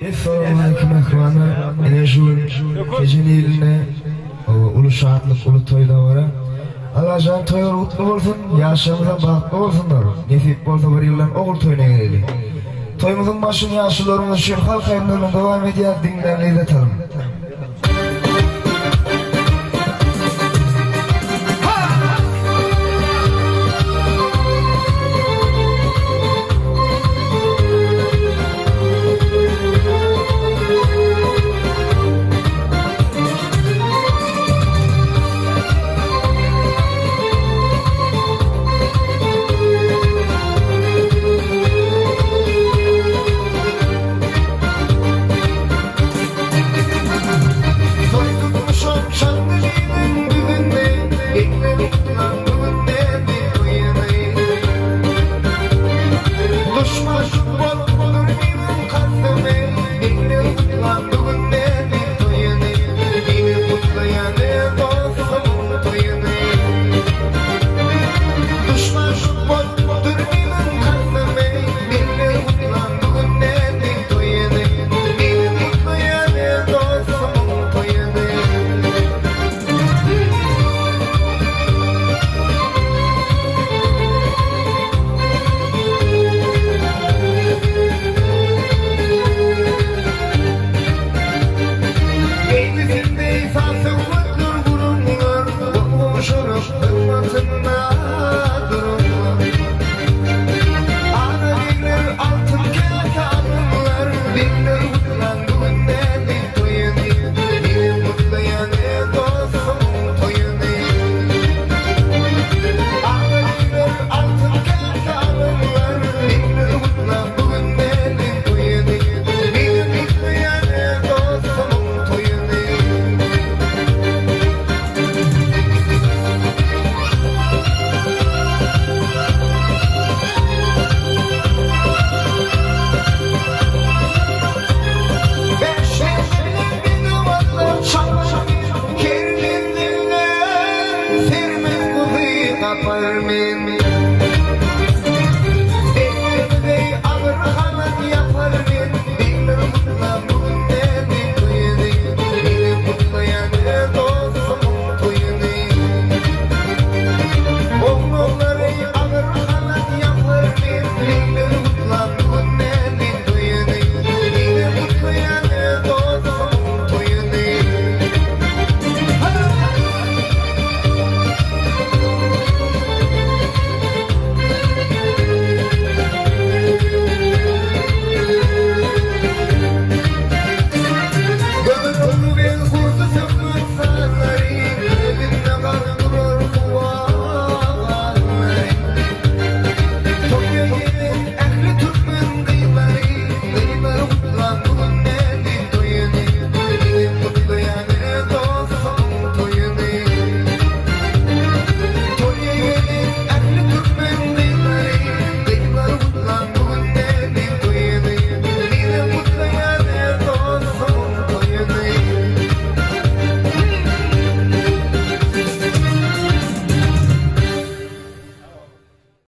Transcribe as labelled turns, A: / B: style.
A: Assalamu alaikum ehvanlar. Ene şu gecenin eline ulu şahatlık, ulu toyda var. Allah can toylar utlu olsun, yaşamıza bahtlı olsunlar. Nefik olsa bir yıldan oğul toyuna geleli. Toyumuzun başını yaşlılarımız şu halk evlerine devam ediyor, dinlerini de tanım.